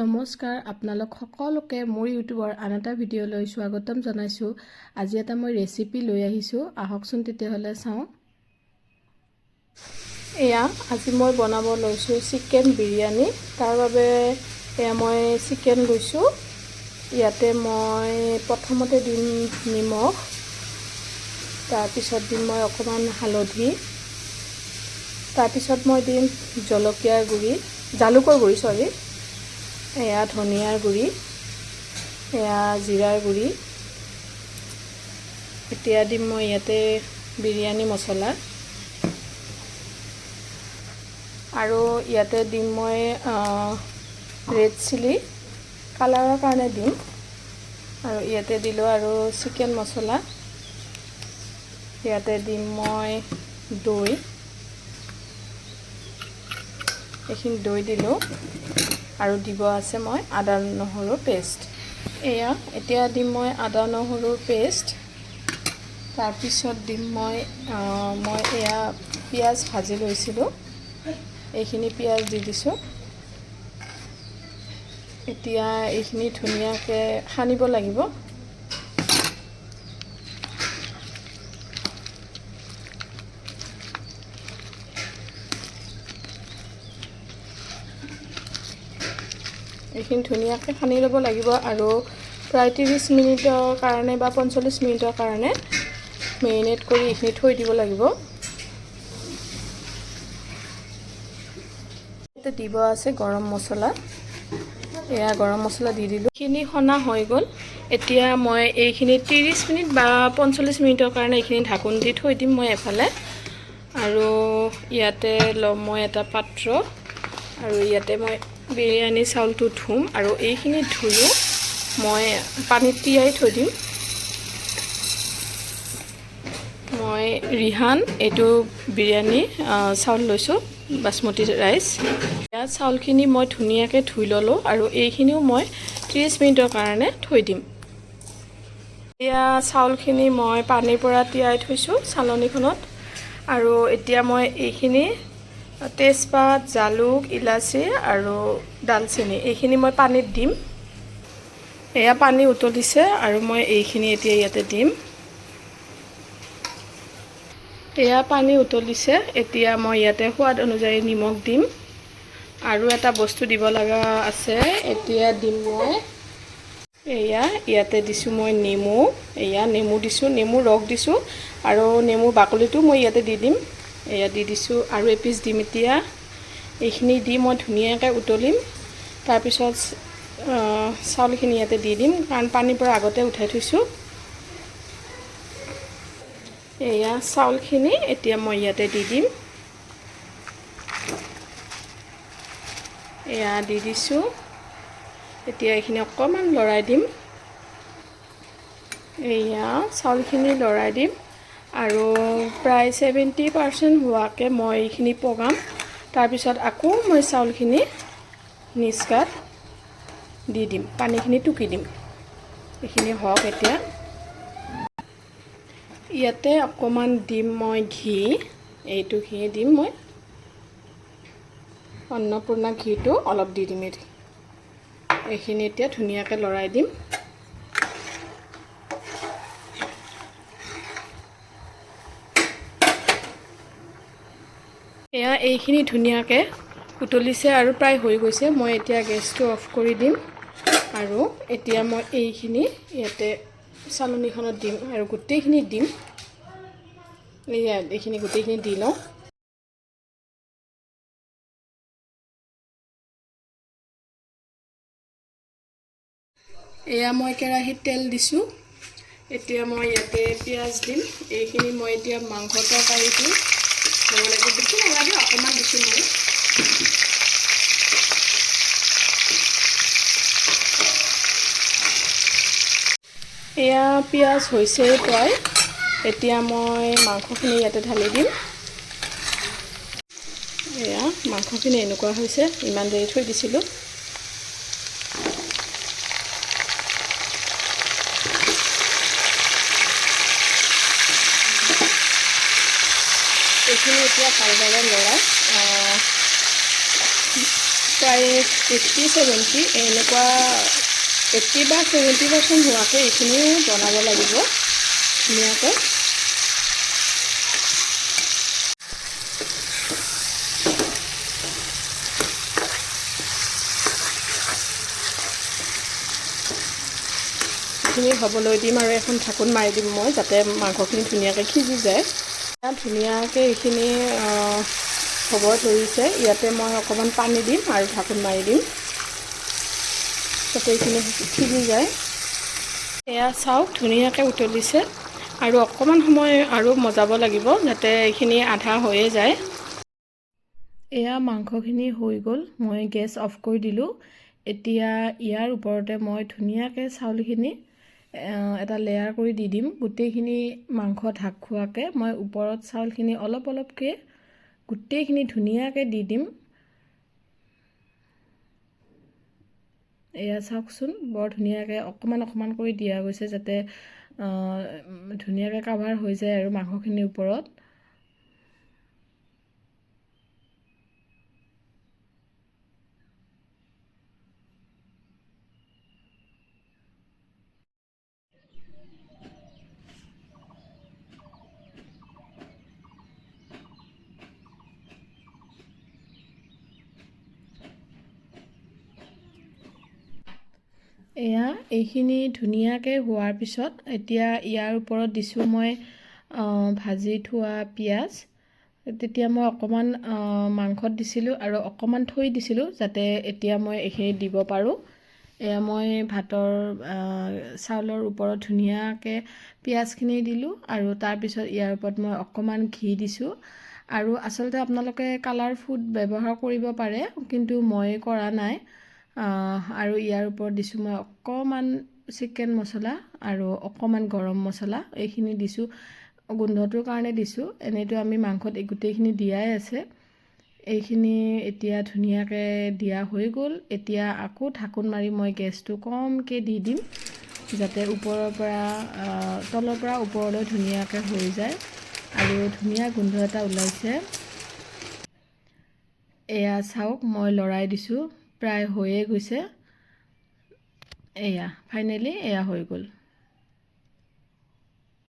নমস্কাৰ আপোনালোক সকলোকে মোৰ ইউটিউবৰ আন এটা ভিডিঅ'লৈ স্বাগতম জনাইছোঁ। আজি এটা মই ৰেচিপি লৈ আহিছোঁ, আহকচোন তেতিয়াহ'লে চাওঁ। এয়া আজি মই বনাব লৈছোঁ চিকেন বিৰিয়ানী। তাৰ বাবে এয়া মই চিকেন লৈছোঁ। ইয়াতে মই প্ৰথমতে দিম নিমখ, তাৰপিছত দিম মই অকণমান হালধি, তাৰপিছত মই দিম জলকীয়াৰ গুড়ি, জালুকৰ গুড়ি এয়া ধনিয়াৰ গুড়ি, এয়া জিৰাৰ গুড়ি, এতিয়া দিম মই ইয়াতে বিৰিয়ানী মছলা, আৰু ইয়াতে দিম মই ৰেড চিলি কালাৰৰ কাৰণে দিম, আৰু ইয়াতে দিলোঁ আৰু চিকেন মছলা, ইয়াতে দিম মই দৈ, এইখিনি দৈ দিলোঁ, আৰু দিব আছে মই আদা নহৰুৰ পেষ্ট। এয়া এতিয়া দিম মই আদা নহৰুৰ পেষ্ট, তাৰপিছত দিম মই এয়া পিঁয়াজ ভাজি লৈছিলোঁ, এইখিনি পিঁয়াজ দি দিছোঁ। এতিয়া এইখিনি ধুনীয়াকৈ সানিব লাগিব। এইখিনি ধুনীয়াকৈ সানি ল'ব লাগিব, আৰু প্ৰায় 30 মিনিটৰ কাৰণে বা 45 মিনিটৰ কাৰণে মেৰিনেট কৰি এইখিনি থৈ দিব লাগিব। ইয়াতে দিব আছে গৰম মছলা, এয়া গৰম মছলা দি দিলোঁ। এইখিনি সনা হৈ গ'ল। এতিয়া মই এইখিনি 30 মিনিট বা 45 মিনিটৰ কাৰণে এইখিনি ঢাকোন দি থৈ দিম মই এফালে। আৰু ইয়াতে ল'ম মই এটা পাত্ৰ, আৰু ইয়াতে মই বিৰিয়ানী চাউলটো ধুম, আৰু এইখিনি ধুইও মই পানীত তিয়াই থৈ দিম। মই ৰিহান এইটো বিৰিয়ানী চাউল লৈছোঁ, বাসমতি ৰাইচ। ইয়াত চাউলখিনি মই ধুনীয়াকৈ ধুই ল'লোঁ, আৰু এইখিনিও মই 30 মিনিটৰ কাৰণে থৈ দিম। এতিয়া চাউলখিনি মই পানীৰ পৰা তিয়াই থৈছোঁ চালনীখনত, আৰু এতিয়া মই এইখিনি তেজপাত, জালুক, ইলাচি আৰু ডালচেনি এইখিনি মই পানীত দিম। এয়া পানী উতলিছে, আৰু মই এইখিনি এতিয়া ইয়াতে দিম। এয়া পানী উতলিছে, এতিয়া মই ইয়াতে সোৱাদ অনুযায়ী নিমখ দিম, আৰু এটা বস্তু দিব লগা আছে। এতিয়া দিম মই এয়া ইয়াতে দিছোঁ মই নেমু, এয়া নেমু দিছোঁ, নেমু ৰস দিছোঁ, আৰু নেমুৰ বাকলিটো মই ইয়াতে দি দিম। এয়া দি দিছোঁ, আৰু এপিচ দিম। এতিয়া এইখিনি দি মই ধুনীয়াকৈ উতলিম। তাৰপিছত চাউলখিনি ইয়াতে দি দিম, কাৰণ পানীৰ পৰা আগতে উঠাই থৈছোঁ। এয়া চাউলখিনি এতিয়া মই ইয়াতে দি দিম। এয়া দি দিছোঁ। এতিয়া এইখিনি অকণমান লৰাই দিম। এয়া চাউলখিনি লৰাই দিম, আৰু প্ৰায় 70% হোৱাকৈ মই এইখিনি পগাম। তাৰপিছত আকৌ মই চাউলখিনি নিচকাত দি দিম, পানীখিনি টুকি দিম। এইখিনি হওক। এতিয়া ইয়াতে অকণমান দিম মই ঘি, এইটো ঘি দিম মই, অন্নপূৰ্ণা ঘিটো অলপ দি দিম। এইখিনি এতিয়া ধুনীয়াকৈ লৰাই দিম। এয়া এইখিনি ধুনীয়াকৈ উতলিছে আৰু প্ৰায় হৈ গৈছে। মই এতিয়া গেছটো অফ কৰি দিম, আৰু এতিয়া মই এইখিনি ইয়াতে চালনীখনত দিম, আৰু গোটেইখিনি দিম। এইখিনি গোটেইখিনি দি লওঁ। এয়া মই কেৰাহীত তেল দিছোঁ। এতিয়া মই ইয়াতে পিঁয়াজ দিম। এইখিনি মই এতিয়া মাংস তৰকাৰীটো হ'ব লাগিব, বেছি নালাগে, অকণমান দিছোঁ মই। এয়া পিঁয়াজ হৈছে প্ৰায়। এতিয়া মই মাংসখিনি ইয়াতে ঢালি দিম। এয়া মাংসখিনি এনেকুৱা হৈছে, ইমান দেৰি থৈ দিছিলোঁ। এইখিনি এতিয়া ভালদৰে লৰাই প্ৰায় 80-70 এনেকুৱা 80 বা 70% হোৱাকৈ এইখিনি বনাব লাগিব ধুনীয়াকৈ। এইখিনি হ'বলৈ দিম আৰু এখন ঢাকোন মাৰি দিম মই, যাতে মাংসখিনি ধুনীয়াকৈ সিজি যায়। ধুনীয়াকৈ এইখিনি হ'ব ধৰিছে। ইয়াতে মই অকণমান পানী দিম আৰু ঢাকোন মাৰি দিম যাতে এইখিনি সিজি যায়। এয়া চাওক ধুনীয়াকৈ উতলিছে আৰু অকণমান সময় আৰু মজাব লাগিব যাতে এইখিনি আধা হৈয়ে যায়। এয়া মাংসখিনি হৈ গ'ল, মই গেছ অফ কৰি দিলোঁ। এতিয়া ইয়াৰ ওপৰতে মই ধুনীয়াকৈ চাউলখিনি এটা লেয়াৰ কৰি দি দিম। গোটেইখিনি মাংস ঢাক খোৱাকৈ মই ওপৰত চাউলখিনি অলপ অলপকৈ গোটেইখিনি ধুনীয়াকৈ দি দিম। এয়া চাওকচোন বৰ ধুনীয়াকৈ অকণমান অকণমান কৰি দিয়া গৈছে যাতে ধুনীয়াকৈ কাভাৰ হৈ যায় আৰু মাংসখিনিৰ ওপৰত। এয়া এইখিনি ধুনীয়াকৈ হোৱাৰ পিছত এতিয়া ইয়াৰ ওপৰত দিছোঁ মই ভাজি থোৱা পিঁয়াজ। তেতিয়া মই অকণমান মাংসত দিছিলোঁ আৰু অকণমান থৈ দিছিলোঁ যাতে এতিয়া মই এইখিনি দিব পাৰোঁ। এয়া মই ভাতৰ চাউলৰ ওপৰত ধুনীয়াকৈ পিঁয়াজখিনি দিলোঁ আৰু তাৰপিছত ইয়াৰ ওপৰত মই অকণমান ঘি দিছোঁ। আৰু আচলতে আপোনালোকে কালাৰ ফুড ব্যৱহাৰ কৰিব পাৰে, কিন্তু মই কৰা নাই। আৰু ইয়াৰ ওপৰত দিছোঁ মই অকণমান চিকেন মছলা আৰু অকণমান গৰম মছলা, এইখিনি দিছোঁ গোন্ধটোৰ কাৰণে দিছোঁ। এনেইতো আমি মাংসত এই গোটেইখিনি দিয়াই আছে। এইখিনি এতিয়া ধুনীয়াকৈ দিয়া হৈ গ'ল। এতিয়া আকৌ ঢাকোন মাৰি মই গেছটো কমকৈ দি দিম যাতে ওপৰৰ পৰা তলৰ পৰা ওপৰলৈ ধুনীয়াকৈ হৈ যায় আৰু ধুনীয়া গোন্ধ এটা ওলাইছে। এয়া চাওক মই লৰাই দিছোঁ, প্ৰায় হৈয়ে গৈছে। এয়া ফাইনেলি এয়া হৈ গ'ল।